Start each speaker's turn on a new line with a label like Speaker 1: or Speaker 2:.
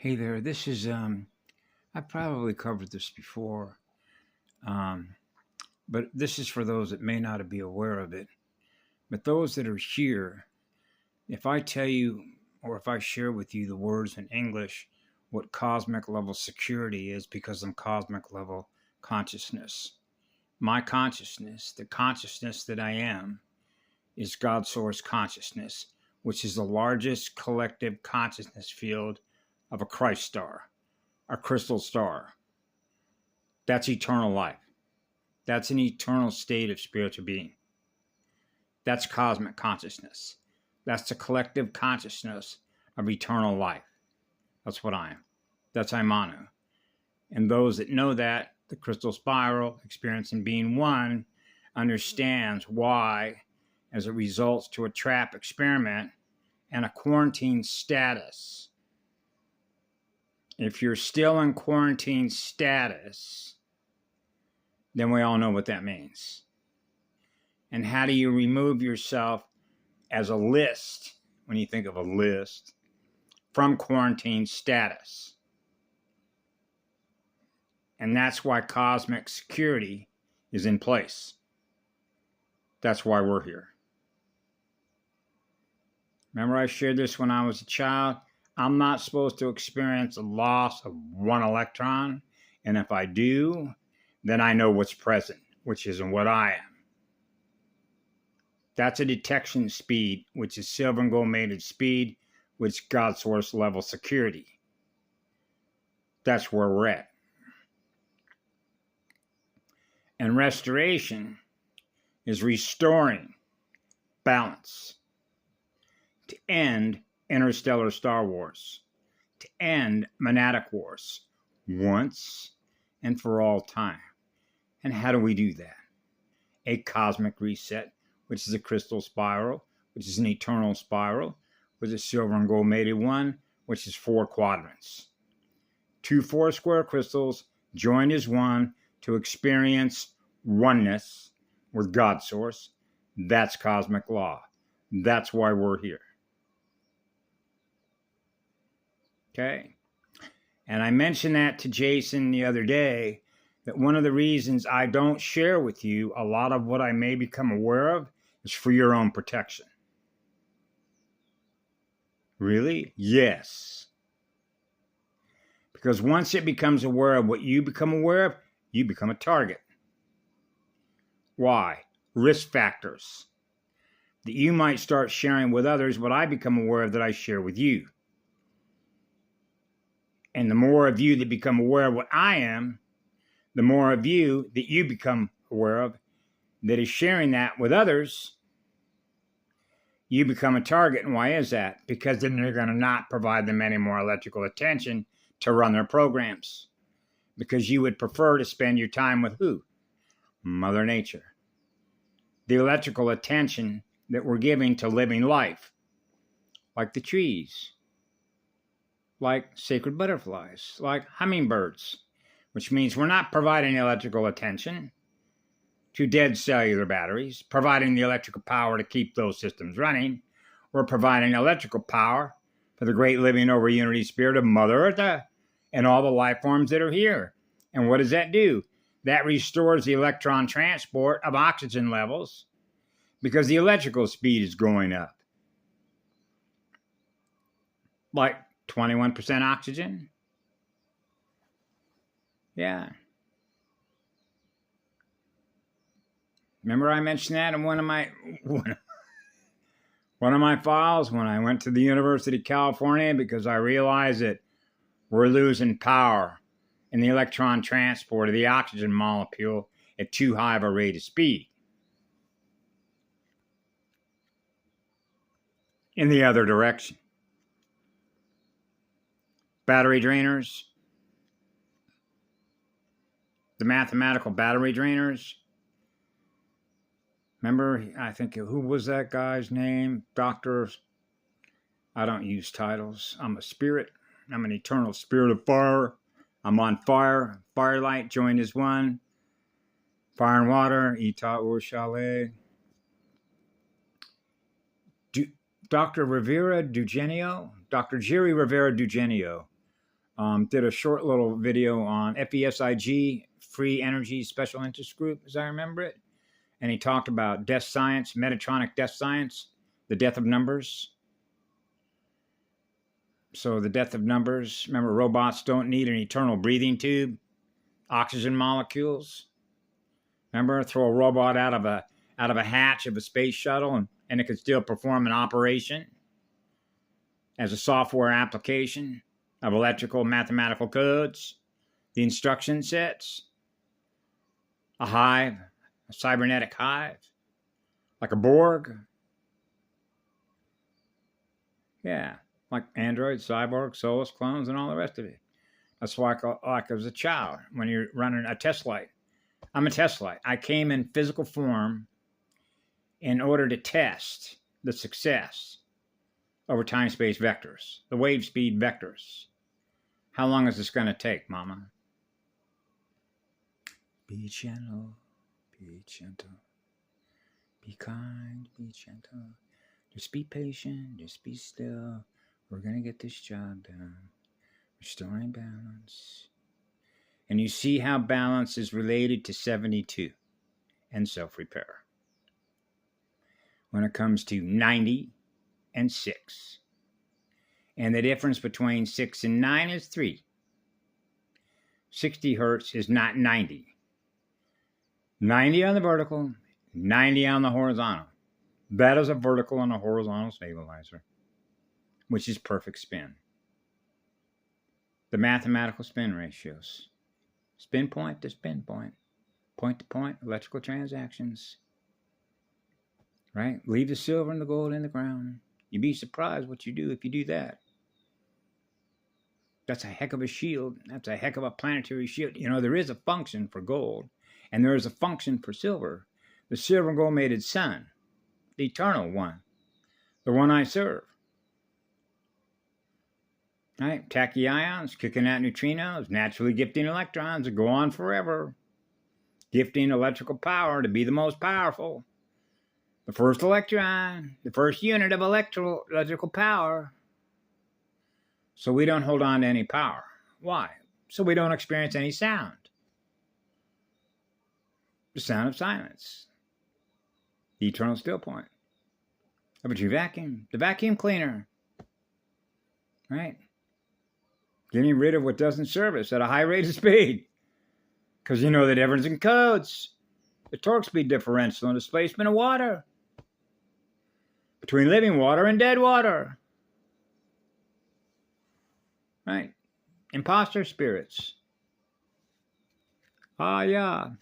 Speaker 1: Hey there, this is, I've probably covered this before, um, but this is for those that may not be aware of it. But those that are here, if I tell you or if I share with you the words in English, what cosmic level security is, because I'm cosmic level consciousness. My consciousness, the consciousness that I am, is God source consciousness, which is the largest collective consciousness field of a Christ star, a crystal star. That's eternal life. That's an eternal state of spiritual being. That's cosmic consciousness. That's the collective consciousness of eternal life. That's what I am. That's Imanu. And those that know that, the crystal spiral, experiencing being one, understands why, as it results to a trap experiment and a quarantine status. If you're still in quarantine status, then we all know what that means. And how do you remove yourself as a list, when you think of a list, from quarantine status? And that's why cosmic security is in place. That's why we're here. Remember, I shared this when I was a child? I'm not supposed to experience a loss of one electron. And if I do, then I know what's present, which isn't what I am. That's a detection speed, which is silver and gold mated speed, which God source level security. That's where we're at. And restoration is restoring balance to end interstellar Star Wars, to end monadic wars once and for all time. And how do we do that? A cosmic reset, which is a crystal spiral, which is an eternal spiral, with a silver and gold mated one, which is 4 quadrants. 2 4-square crystals joined as one to experience oneness with God source. That's cosmic law. That's why we're here. Okay? And I mentioned that to Jason the other day, that one of the reasons I don't share with you a lot of what I may become aware of is for your own protection. Really? Yes. Because once it becomes aware of what you become aware of, you become a target. Why? Risk factors that you might start sharing with others, what I become aware of that I share with you. And the more of you that become aware of what I am, the more of you that you become aware of that is sharing that with others, you become a target. And why is that? Because then you're going to not provide them any more electrical attention to run their programs. Because you would prefer to spend your time with who? Mother Nature. The electrical attention that we're giving to living life, like the trees, like sacred butterflies, like hummingbirds, which means we're not providing electrical attention to dead cellular batteries, providing the electrical power to keep those systems running. We're providing electrical power for the great living over unity spirit of Mother Earth and all the life forms that are here. And what does that do? That restores the electron transport of oxygen levels because the electrical speed is going up. Like 21% oxygen? Yeah. Remember I mentioned that in one of my files when I went to the University of California, because I realized that we're losing power in the electron transport of the oxygen molecule at too high of a rate of speed. In the other direction. Battery drainers, the mathematical battery drainers. Remember, I think, who was that guy's name? Doctor, I don't use titles. I'm a spirit. I'm an eternal spirit of fire. I'm on fire. Firelight, joined as one. Fire and water, Ita Ur Chalet. Dr. Rivera Dugenio, Dr. Jerry Rivera Dugenio, did a short little video on FESIG, Free Energy Special Interest Group, as I remember it. And he talked about death science, Metatronic death science, the death of numbers. So the death of numbers, remember, robots don't need an eternal breathing tube, oxygen molecules. Remember, throw a robot out of a hatch of a space shuttle and it could still perform an operation as a software application of electrical mathematical codes, the instruction sets, a hive, a cybernetic hive, like a Borg. Yeah, like androids, cyborgs, soulless clones, and all the rest of it. That's why like as a child, when you're running a test light. I'm a test light. I came in physical form in order to test the success over time-space vectors, the wave speed vectors. How long is this going to take, Mama? Be gentle, be gentle. Be kind, be gentle. Just be patient, just be still. We're going to get this job done. Restoring balance. And you see how balance is related to 72 and self-repair. When it comes to 90 and 6. And the difference between 6 and 9 is 3. 60 hertz is not 90. 90 on the vertical, 90 on the horizontal. That is a vertical and a horizontal stabilizer, which is perfect spin. The mathematical spin ratios. Spin point to spin point. Point to point electrical transactions. Right? Leave the silver and the gold in the ground. You'd be surprised what you do if you do that. That's a heck of a shield. That's a heck of a planetary shield. You know, there is a function for gold, and there is a function for silver. The silver and gold mated sun, the eternal one, the one I serve. Right? Tachyons, kicking out neutrinos, naturally gifting electrons that go on forever. Gifting electrical power to be the most powerful. The first electron, the first unit of electrical power. So we don't hold on to any power. Why? So we don't experience any sound. The sound of silence. The eternal still point of a true vacuum. The vacuum cleaner. Right? Getting rid of what doesn't serve us at a high rate of speed. Because you know the difference in codes. The torque speed differential and displacement of water. Between living water and dead water. Right? Imposter spirits. Ah, yeah.